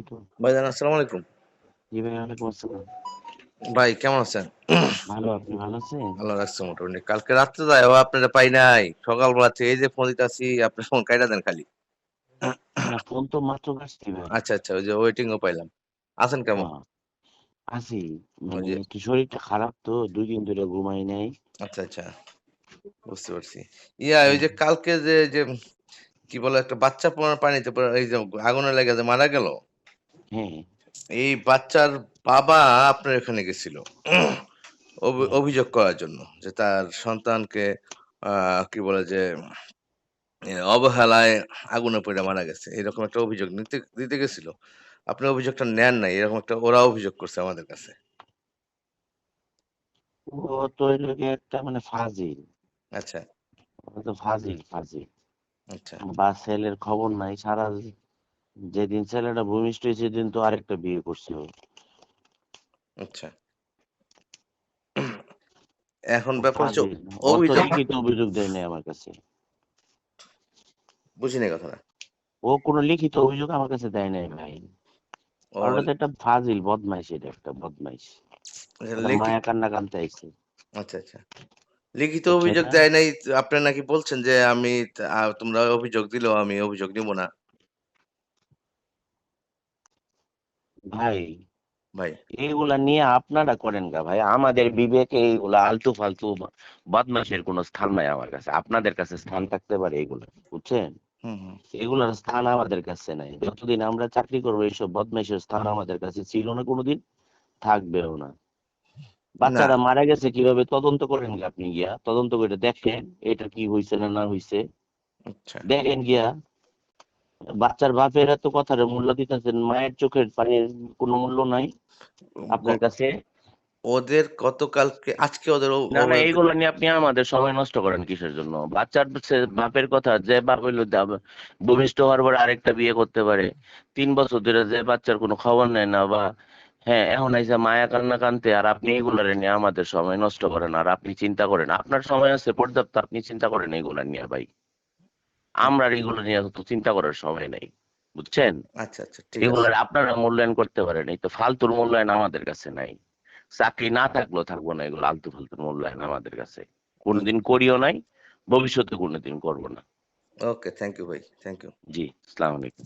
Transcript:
তো। ভাইজান আসসালামু আলাইকুম। জি ভাই, ওয়ালাইকুম আসসালাম। ভাই কেমন আছেন? ভালো, আপনি ভালো আছেন? আল্লাহ রাখছে মোটামুটি। কালকে রাত্রে যাই আপনারা পাই নাই। সকালবেলা থেকে এই যে ফোন দিতাছি আপনি ফোন কাইটা দেন খালি। না, ফোন তো মাত্র কাটছি ভাই। আচ্ছা, আচ্ছা ওই যে ওয়েটিং ও পাইলাম। আছেন কেমন? হ্যাঁ, আছি। ওই মানে যে একটু শরীরটা খারাপ তো, ২ দিন ধরে ঘুমাই নাই। আচ্ছা, আচ্ছা বুঝতে পারছি। ওই হুম, যে কালকে যে কি বলে একটা বাচ্চা পানিতে পড়ে এই যে আগুনে লেগে যে মারা গেল। হ্যাঁ, এই বাচ্চার বাবা আপনার এখানে গেছিল। হ্যাঁ। অভিযোগ করার জন্য যে তার সন্তানকে কি বলে যে অবহেলায় আগুনে পুড়ে মারা গেছে। এরকম একটা অভিযোগ দিতে গেছিল। আপনি অভিযোগটা নেন নাই। এরকম একটা ওরা অভিযোগ করছে আমাদের কাছে। ও তো হইলো গিয়ে একটা মানে ফাজিল। আচ্ছা, ও তো ফাজিল, ফাজিল। আচ্ছা, বা ছেলের খবর নাই। যেদিন ছেলেটা ভূমিষ্ঠ হয়েছে সেদিন তো আরেকটা বিয়ে করছে ও। আচ্ছা। এখন ও ব্যাপার হচ্ছে ফাজিল। ও তো অভিযোগ লিখিত অভিযোগ দেয় নাই আমার কাছে। বুঝিনি কথাটা। ও কোনো লিখিত অভিযোগ আমার কাছে দেয় নাই ভাই। আর ও ওটা তো একটা ফাজিল বদমাইশ, এটা একটা বদমাইশ। আচ্ছা, ওটা মায়া কান্না কানতে আইছে। আচ্ছা, আচ্ছা। লিখিত বুঝছেন অভিযোগ না? দেয় নাই। আপনি নাকি বলছেন যে আমি তোমরা অভিযোগ দিলেও আমি অভিযোগ নিব না। ভাই, ভাই, এইগুলা নিয়ে আপনারা করেন গা ভাই। আমাদের বিবেকে এইগুলা আলতু ফালতু বদমাইশের কোনো স্থান নাই আমার কাছে। আপনাদের কাছে স্থান থাকতে পারে এগুলো, বুঝছেন? হুম, হুম। এগুলার স্থান আমাদের কাছে নাই। যতদিন আমরা চাকরি করবো এইসব বদমাইশের স্থান আমাদের কাছে ছিল না কোনোদিন, থাকবেও না। না, বাচ্চারা মারা গেছে কিভাবে তদন্ত করেন গিয়া, আপনি গিয়া তদন্ত করে দেখেন এটা কি হয়েছে না না হয়েছে, আচ্ছা। দেখেন গিয়া। বাচ্চার বাপের এত কথার মূল্য দিতেছেন, মায়ের চোখের পানির কোনো মূল্য নাই আপনার গ- কাছে। ওদের গতকালকে আজকে ওদের না না, এইগুলো নিয়ে আপনি আমাদের সময় নষ্ট করেন কিসের জন্য? বাচ্চার বাপের কথা, যে বাপ হইলো ভূমিষ্ঠ হওয়ার পর আরেকটা বিয়ে করতে পারে, 3 বছর ধরে যে বাচ্চার কোনো খবর নেয় না, বা হ্যাঁ এখন আইসা মায়া কান্না কানতে, আর আপনি এইগুলার নিয়ে আমাদের সময় নষ্ট করেন। আর আপনি চিন্তা করেন, আপনার সময় আছে পর্যাপ্ত, আপনি চিন্তা করেন এইগুলা নিয়ে ভাই। আমরা আর এগুলো নিয়ে তো চিন্তা করার সময় নেই, বুঝছেন? আচ্ছা, আচ্ছা ঠিক আছে। এগুলার আপনারা মূল্যায়ন করতে পারেন, এই তো ফালতুর মূল্যায়ন আমাদের কাছে নাই। চাকরি না থাকলেও থাকবো না, এগুলো আলতু ফালতু মূল্যায়ন আমাদের কাছে কোনোদিন করিও নাই, ভবিষ্যতে কোনোদিন করবো না। ওকে, থ্যাংক ইউ ভাই। Thank you. জি, আসসালামু আলাইকুম।